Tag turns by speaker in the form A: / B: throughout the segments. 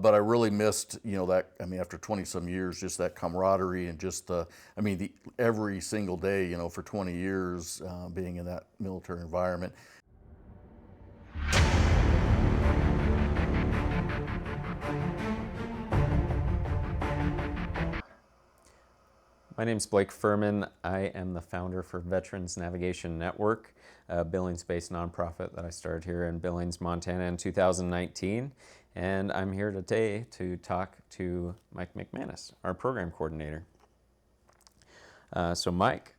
A: but I really missed, that, after 20 some years, just that camaraderie and just every single day, for 20 years, being in that military environment.
B: My name's Blake Fuhriman. I am the founder for Veterans Navigation Network, a Billings-based nonprofit that I started here in Billings, Montana in 2019. And I'm here today to talk to Mike McManus, our program coordinator. So Mike,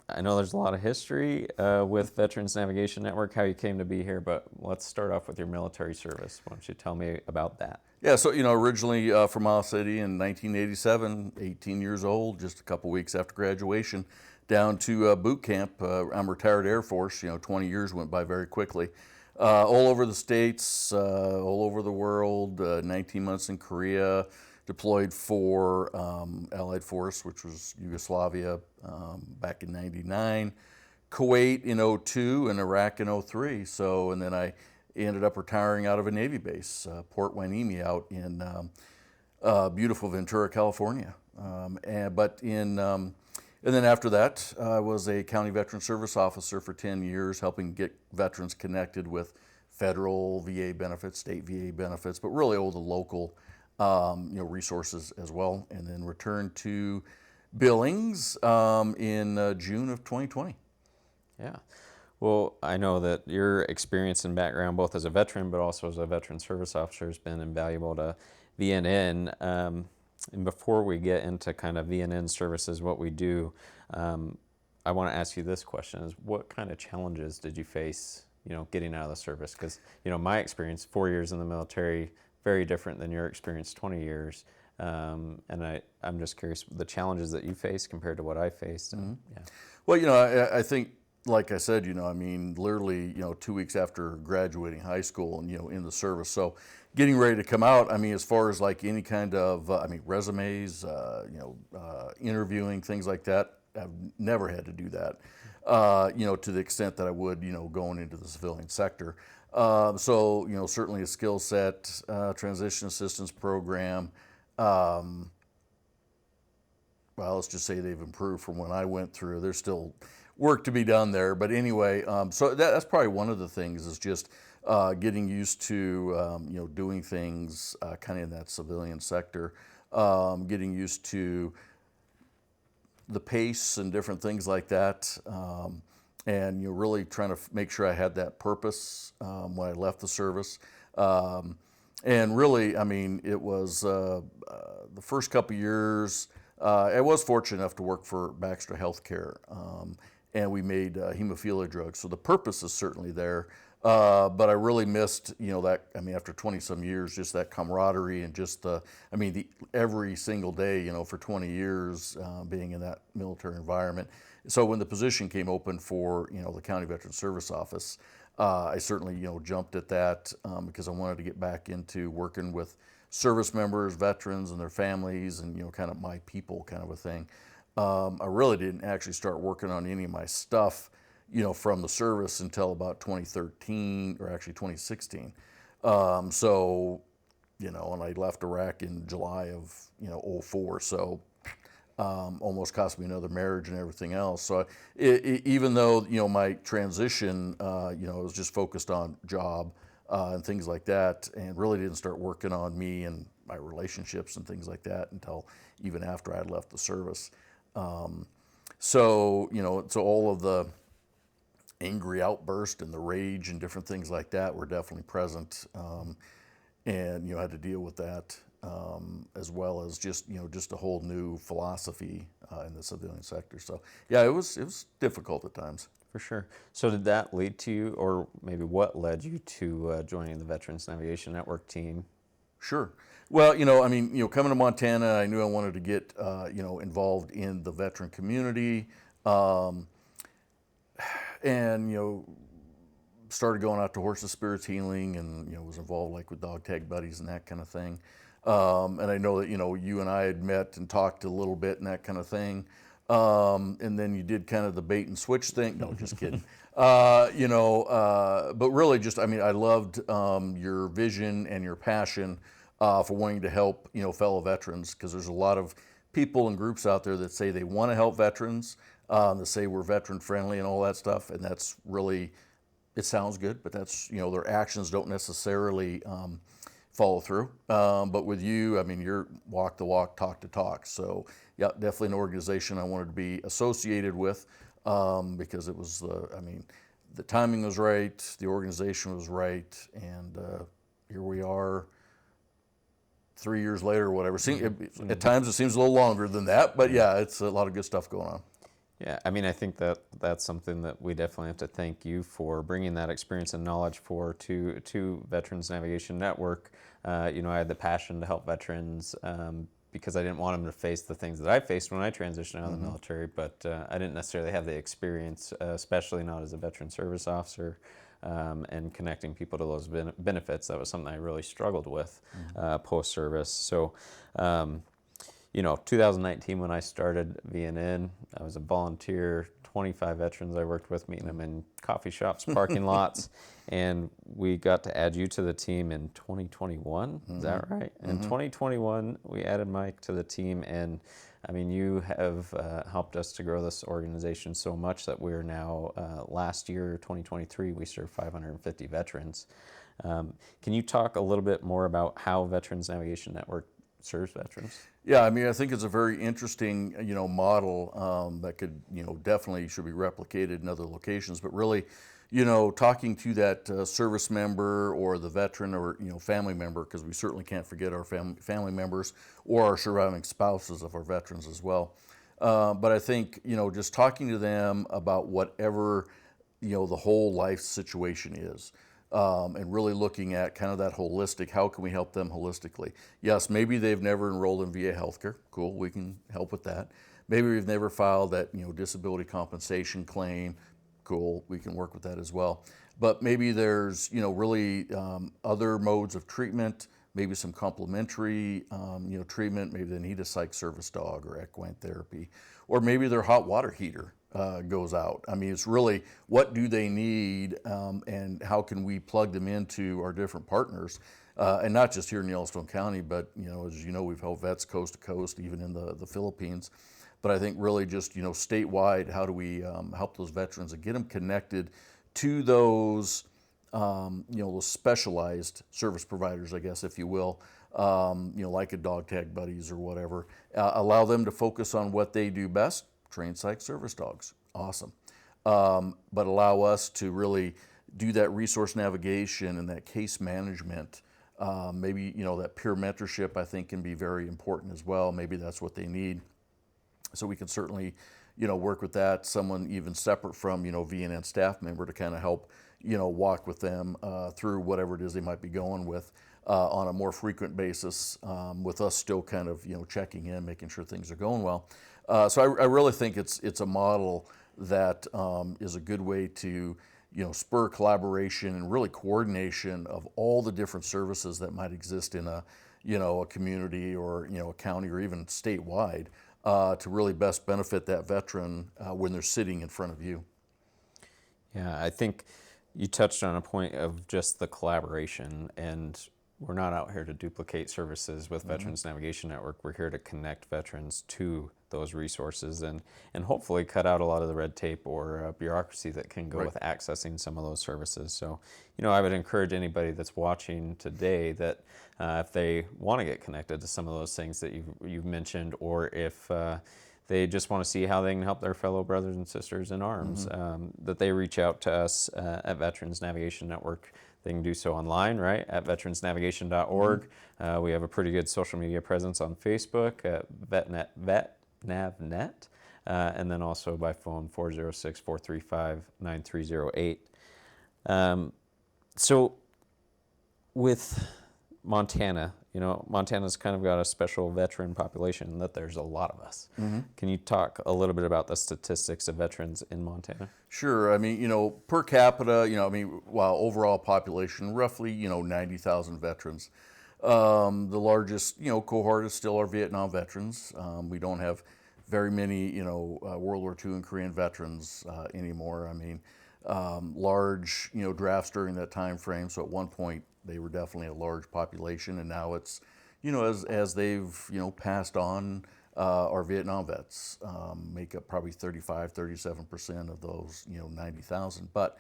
B: I know there's a lot of history with Veterans Navigation Network, how you came to be here, but let's start off with your military service. Why don't you tell me about that?
A: Yeah, so, originally from Miles City in 1987, 18 years old, just a couple weeks after graduation, down to boot camp. I'm retired Air Force, 20 years went by very quickly. All over the States, all over the world, 19 months in Korea, deployed for Allied Force, which was Yugoslavia back in 99, Kuwait in 02, and Iraq in 03. So, and then I ended up retiring out of a Navy base, Port Hueneme out in beautiful Ventura, California. And then after that, I was a county veteran service officer for 10 years, helping get veterans connected with federal VA benefits, state VA benefits, but really all the local resources as well. And then returned to Billings in June of 2020.
B: Yeah. Well, I know that your experience and background, both as a veteran but also as a veteran service officer, has been invaluable to VNN. And before we get into kind of VNN services, what we do, I want to ask you this question: is what kind of challenges did you face, getting out of the service? Because, my experience, 4 years in the military, very different than your experience, 20 years. And I'm just curious, the challenges that you faced compared to what I faced. And, yeah.
A: Well, I think, like I said, literally, 2 weeks after graduating high school and, in the service. So getting ready to come out, as far as like any kind of, resumes, interviewing, things like that, I've never had to do that, to the extent that I would, going into the civilian sector. So, certainly a skill set, transition assistance program. Well, let's just say they've improved from when I went through. There's still work to be done there, but anyway, so that's probably one of the things, is just getting used to doing things kind of in that civilian sector, getting used to the pace and different things like that, and really trying to make sure I had that purpose when I left the service. And really, it was the first couple years. I was fortunate enough to work for Baxter Healthcare, and we made hemophilia drugs. So the purpose is certainly there, but I really missed, that. After 20 some years, just that camaraderie and just every single day, for 20 years, being in that military environment. So when the position came open for, the County Veteran Service Office, I certainly, jumped at that because I wanted to get back into working with service members, veterans, and their families, and kind of my people, kind of a thing. I really didn't actually start working on any of my stuff, from the service until about 2013, or actually 2016. So, and I left Iraq in July of 04. So almost cost me another marriage and everything else. So even though my transition, was just focused on job and things like that, and really didn't start working on me and my relationships and things like that until even after I had left the service. So all of the angry outburst and the rage and different things like that were definitely present, and had to deal with that, as well as just a whole new philosophy in the civilian sector. So yeah, it was difficult at times.
B: For sure. So did that lead to you, or maybe what led you to joining the Veterans Navigation Network team?
A: Sure. Well, coming to Montana, I knew I wanted to get, involved in the veteran community, and, started going out to Horses Spirits Healing, and, was involved like with dog tag buddies and that kind of thing. And I know that, you and I had met and talked a little bit and that kind of thing. And then you did kind of the bait and switch thing. No, just kidding. But really just, I loved your vision and your passion for wanting to help, fellow veterans, because there's a lot of people and groups out there that say they want to help veterans, that say we're veteran friendly and all that stuff, and that's really, it sounds good, but that's, their actions don't necessarily follow through. But with you, I mean, you're walk the walk, talk the talk. So yeah, definitely an organization I wanted to be associated with, because it was, I mean, the timing was right, the organization was right, and here we are 3 years later or whatever. At times it seems a little longer than that, but yeah, it's a lot of good stuff going on.
B: Yeah, I mean, I think that that's something that we definitely have to thank you for bringing that experience and knowledge to Veterans Navigation Network. I had the passion to help veterans because I didn't want them to face the things that I faced when I transitioned out of the military, but I didn't necessarily have the experience, especially not as a veteran service officer, and connecting people to those benefits. That was something I really struggled with post-service. So, 2019 when I started VNN, I was a volunteer, 25 veterans I worked with, meeting them in coffee shops, parking lots, and we got to add you to the team in 2021. Is that right? In 2021, we added Mike to the team, and I mean, you have helped us to grow this organization so much that we're now, last year, 2023, we served 550 veterans. Can you talk a little bit more about how Veterans Navigation Network serves veterans?
A: Yeah, I mean, I think it's a very interesting, model that could, definitely should be replicated in other locations. But really, talking to that service member or the veteran or, family member, because we certainly can't forget our family members or our surviving spouses of our veterans as well. But I think, just talking to them about whatever, the whole life situation is. And really looking at kind of that holistic, how can we help them holistically? Yes, maybe they've never enrolled in VA healthcare. Cool, we can help with that. Maybe we've never filed that, disability compensation claim. Cool, we can work with that as well. But maybe there's, really other modes of treatment, maybe some complementary, treatment. Maybe they need a psych service dog or equine therapy, or maybe their hot water heater goes out. I mean, it's really what do they need, and how can we plug them into our different partners, and not just here in Yellowstone County, but as you know, we've helped vets coast to coast, even in the Philippines. But I think really just statewide, how do we help those veterans and get them connected to those those specialized service providers, I guess, if you will, like a dog tag buddies or whatever. Allow them to focus on what they do best. Train psych service dogs, awesome. But allow us to really do that resource navigation and that case management. Maybe, that peer mentorship I think can be very important as well. Maybe that's what they need. So we can certainly, work with that. Someone even separate from, VNN staff member to kind of help, walk with them through whatever it is they might be going with on a more frequent basis, with us still kind of, checking in, making sure things are going well. So I really think it's a model that is a good way to spur collaboration and really coordination of all the different services that might exist in a community or a county or even statewide, to really best benefit that veteran when they're sitting in front of you.
B: Yeah, I think you touched on a point of just the collaboration, and we're not out here to duplicate services with Veterans Navigation Network. We're here to connect veterans to those resources and hopefully cut out a lot of the red tape or bureaucracy that can go with accessing some of those services. So, I would encourage anybody that's watching today that if they want to get connected to some of those things that you've mentioned, or if they just want to see how they can help their fellow brothers and sisters in arms, that they reach out to us at Veterans Navigation Network. They can do so online, right, at veteransnavigation.org. We have a pretty good social media presence on Facebook at VetNavNet, and then also by phone 406-435-9308. So with Montana, Montana's kind of got a special veteran population that there's a lot of us. Can you talk a little bit about the statistics of veterans in Montana?
A: Sure. I mean, per capita, while overall population, roughly, 90,000 veterans. The largest, cohort is still our Vietnam veterans. We don't have very many, World War II and Korean veterans anymore. I mean, large, drafts during that time frame. So at one point, they were definitely a large population, and now it's as they've, passed on, our Vietnam vets make up probably 37% of those, 90,000. But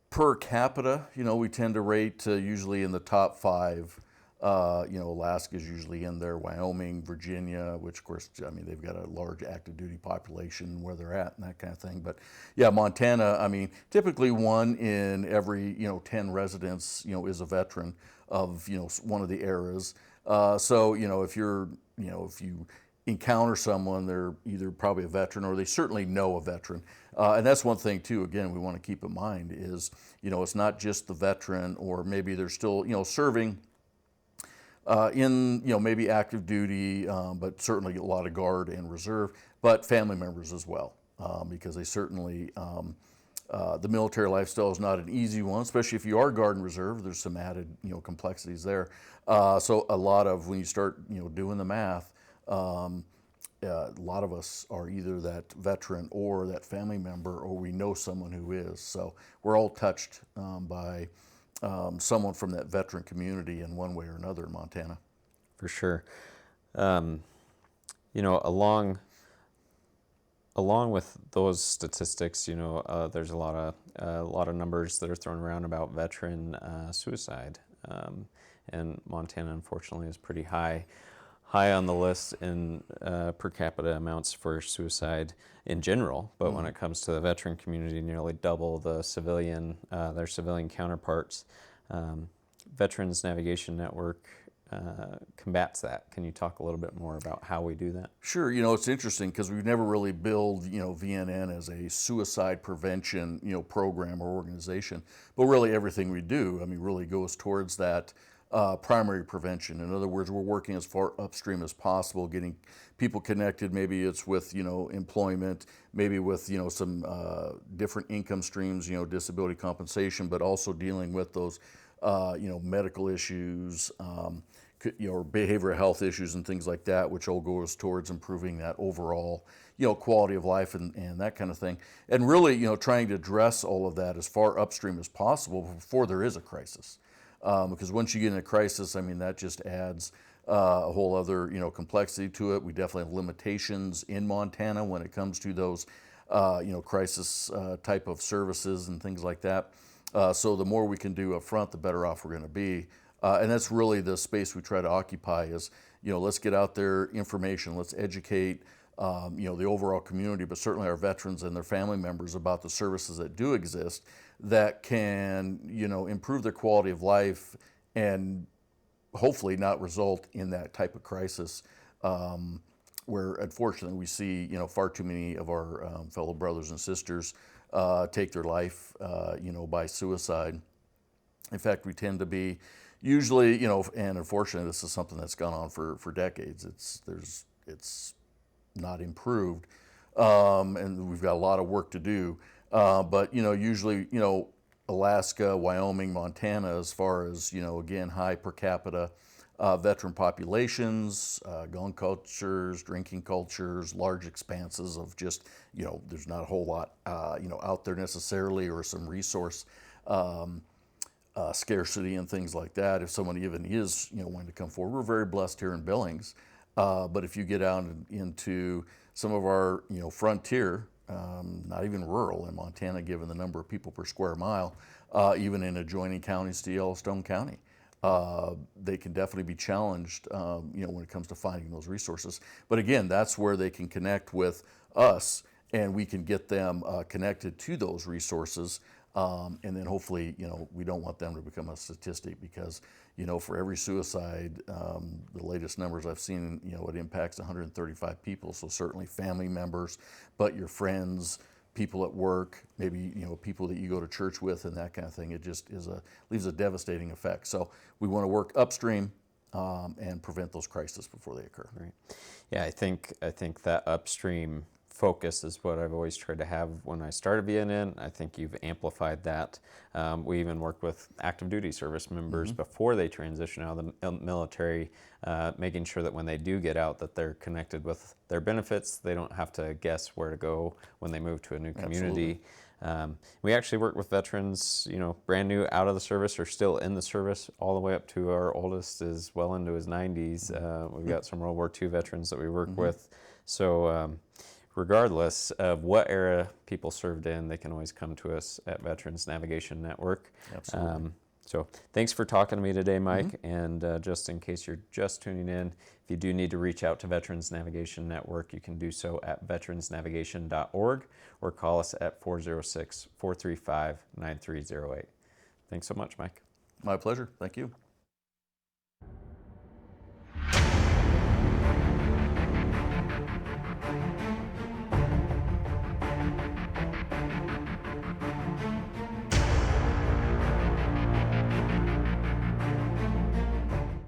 A: per capita, we tend to rate usually in the top five. Alaska's usually in there, Wyoming, Virginia, which of course, I mean, they've got a large active duty population where they're at and that kind of thing. But yeah, Montana, I mean, typically one in every, 10 residents, is a veteran of, one of the eras. So, if if you encounter someone, they're either probably a veteran or they certainly know a veteran. And that's one thing too, again, we want to keep in mind is, it's not just the veteran, or maybe they're still, serving in maybe active duty, but certainly a lot of guard and reserve, but family members as well, because they certainly the military lifestyle is not an easy one, especially if you are guard and reserve. There's some added complexities there. So a lot of, when you start doing the math, a lot of us are either that veteran or that family member, or we know someone who is. So we're all touched by someone from that veteran community in one way or another in Montana.
B: For sure. Along with those statistics, there's a lot of numbers that are thrown around about veteran suicide, and Montana, unfortunately, is pretty high on the list in per capita amounts for suicide in general. But when it comes to the veteran community, nearly double their civilian counterparts. Veterans Navigation Network combats that. Can you talk a little bit more about how we do that?
A: Sure. It's interesting because we've never really billed, VNN as a suicide prevention, program or organization. But really everything we do, I mean, really goes towards that primary prevention. In other words, we're working as far upstream as possible, getting people connected. Maybe it's with, employment, maybe with, some different income streams, disability compensation, but also dealing with those, medical issues, or behavioral health issues and things like that, which all goes towards improving that overall, quality of life and that kind of thing. And really, trying to address all of that as far upstream as possible before there is a crisis. Because once you get in a crisis, I mean, that just adds a whole other, complexity to it. We definitely have limitations in Montana when it comes to those, crisis type of services and things like that. So the more we can do up front, the better off we're going to be. And that's really the space we try to occupy is, let's get out there information, let's educate, the overall community, but certainly our veterans and their family members about the services that do exist that can, improve their quality of life and hopefully not result in that type of crisis where unfortunately we see, far too many of our fellow brothers and sisters take their life, by suicide. In fact, we tend to be usually, and unfortunately, this is something that's gone on for decades. It's not improved, and we've got a lot of work to do. But usually, Alaska, Wyoming, Montana, as far as again, high per capita veteran populations, gun cultures, drinking cultures, large expanses of just there's not a whole lot out there necessarily, or some resource scarcity and things like that. If someone even is wanting to come forward, we're very blessed here in Billings. But if you get out into some of our frontier, not even rural in Montana, given the number of people per square mile, even in adjoining counties to Yellowstone County, they can definitely be challenged, when it comes to finding those resources. But again, that's where they can connect with us, and we can get them connected to those resources. And then hopefully, we don't want them to become a statistic because, for every suicide, the latest numbers I've seen, it impacts 135 people. So certainly family members, but your friends, people at work, maybe, people that you go to church with and that kind of thing. It just leaves a devastating effect. So we want to work upstream and prevent those crises before they occur.
B: Right. Yeah, I think that upstream focus is what I've always tried to have when I started VNN. I think you've amplified that. We even worked with active duty service members before they transition out of the military, making sure that when they do get out that they're connected with their benefits. They don't have to guess where to go when they move to a new community. We actually work with veterans, brand new out of the service or still in the service, all the way up to our oldest is well into his 90s. We've got some World War II veterans that we work with. So regardless of what era people served in, they can always come to us at Veterans Navigation Network.
A: Absolutely.
B: So thanks for talking to me today, Mike. And just in case you're just tuning in, if you do need to reach out to Veterans Navigation Network, you can do so at veteransnavigation.org or call us at 406-435-9308. Thanks so much, Mike.
A: My pleasure. Thank you.